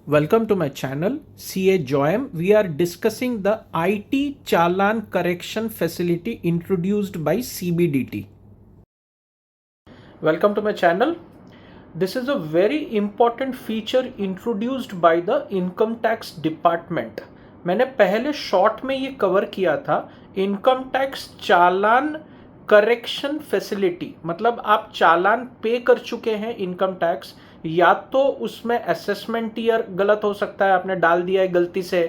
Welcome to my channel CA Joyam. We are discussing the IT Challan correction facility introduced by CBDT. Welcome to my channel. This is a very important feature introduced by the Income Tax Department. मैंने पहले short में ये cover किया था income tax चालान correction facility, मतलब आप चालान पे कर चुके हैं इनकम टैक्स, या तो उसमें असेसमेंट ईयर गलत हो सकता है, आपने डाल दिया है गलती से,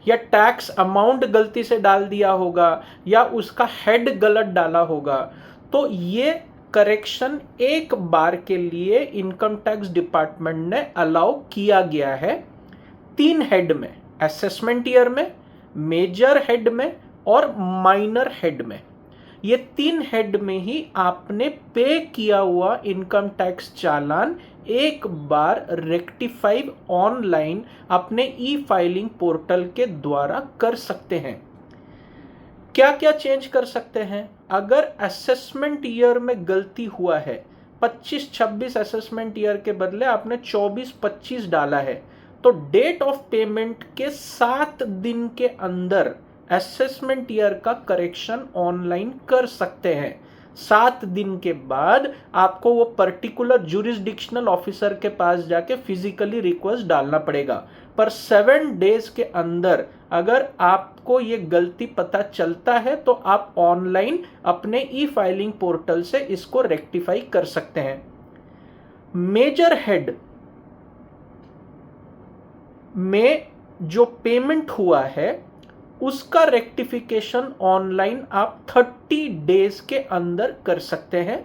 या टैक्स अमाउंट गलती से डाल दिया होगा, या उसका हेड गलत डाला होगा। तो ये करेक्शन एक बार के लिए इनकम टैक्स डिपार्टमेंट ने अलाउ किया गया है 3 हेड में, असेसमेंट ईयर में, मेजर हेड में और माइनर हेड में। ये 3 हेड में ही आपने पे किया हुआ इनकम टैक्स चालान एक बार रेक्टिफाई ऑनलाइन अपने ई फाइलिंग पोर्टल के द्वारा कर सकते हैं। क्या क्या चेंज कर सकते हैं? अगर असेसमेंट ईयर में गलती हुआ है, 25-26 असेसमेंट ईयर के बदले आपने 24-25 डाला है, तो डेट ऑफ पेमेंट के 7 दिन के अंदर असेसमेंट ईयर का करेक्शन ऑनलाइन कर सकते हैं। 7 दिन के बाद आपको वो पर्टिकुलर जुरिस्डिक्शनल ऑफिसर के पास जाके फिजिकली रिक्वेस्ट डालना पड़ेगा, पर 7 डेज के अंदर अगर आपको ये गलती पता चलता है तो आप ऑनलाइन अपने ई फाइलिंग पोर्टल से इसको रेक्टिफाई कर सकते हैं। मेजर हेड में जो पेमेंट हुआ है उसका रेक्टिफिकेशन ऑनलाइन आप 30 डेज के अंदर कर सकते हैं,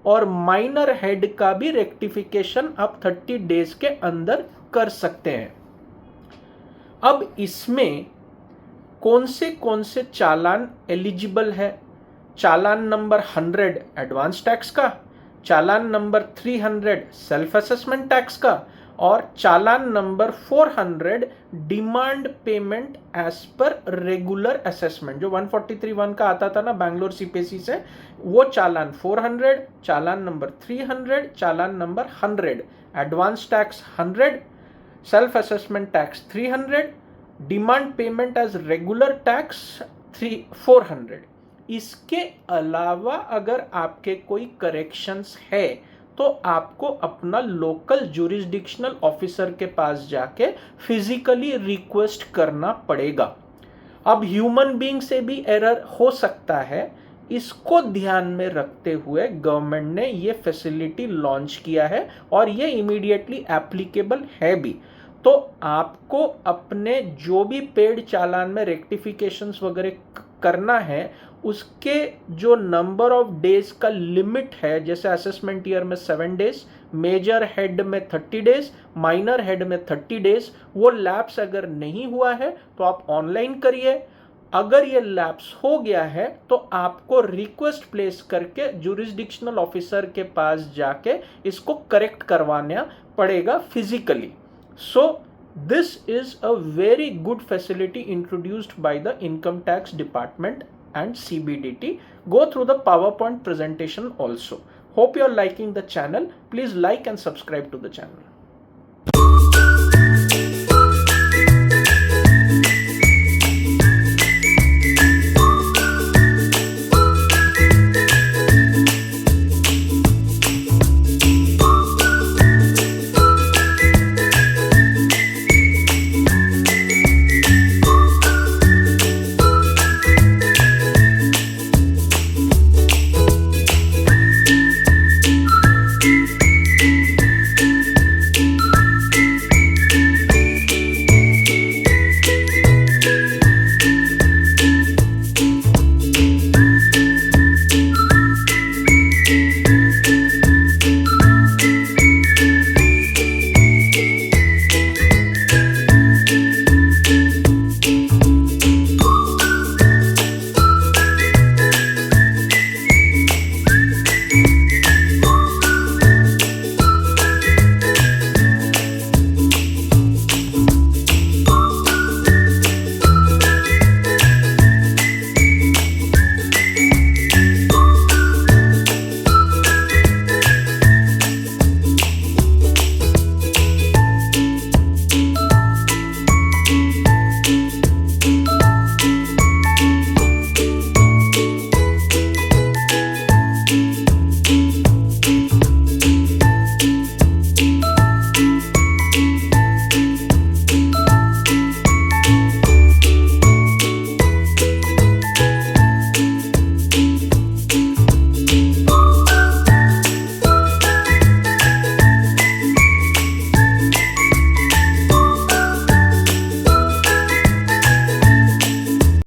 और माइनर हेड का भी रेक्टिफिकेशन आप 30 डेज के अंदर कर सकते हैं। अब इसमें कौन से चालान एलिजिबल है? चालान नंबर 100 एडवांस टैक्स का, challan number 300 self assessment tax का, और challan number 400 demand payment as per regular assessment, जो 143(1) का आता था ना बैंगलोर सीपीएसई से, वो challan 400, challan number 300, challan number 100, advance tax 100, self assessment tax 300, demand payment as regular tax 400। इसके अलावा अगर आपके कोई करेक्शंस है तो आपको अपना लोकल जुरिस्डिक्शनल ऑफिसर के पास जाके फिजिकली रिक्वेस्ट करना पड़ेगा। अब ह्यूमन बीइंग से भी एरर हो सकता है, इसको ध्यान में रखते हुए गवर्नमेंट ने ये फैसिलिटी लॉन्च किया है और ये इमीडिएटली एप्लीकेबल है भी। तो आपको अपने जो भी पेड चालान में रेक्टिफिकेशंस वगैरह करना है, उसके जो नंबर ऑफ डेज का लिमिट है, जैसे असेसमेंट ईयर में 7 डेज, मेजर हेड में 30 डेज, माइनर हेड में 30 डेज, वो लैप्स अगर नहीं हुआ है तो आप ऑनलाइन करिए। अगर ये लैप्स हो गया है तो आपको रिक्वेस्ट प्लेस करके जुरिस्डिक्शनल ऑफिसर के पास जाके इसको करेक्ट करवाना पड़ेगा physically. So this is a very good facility introduced by the Income Tax Department and CBDT. Go through the PowerPoint presentation also. Hope you are liking the channel. Please like and subscribe to the channel.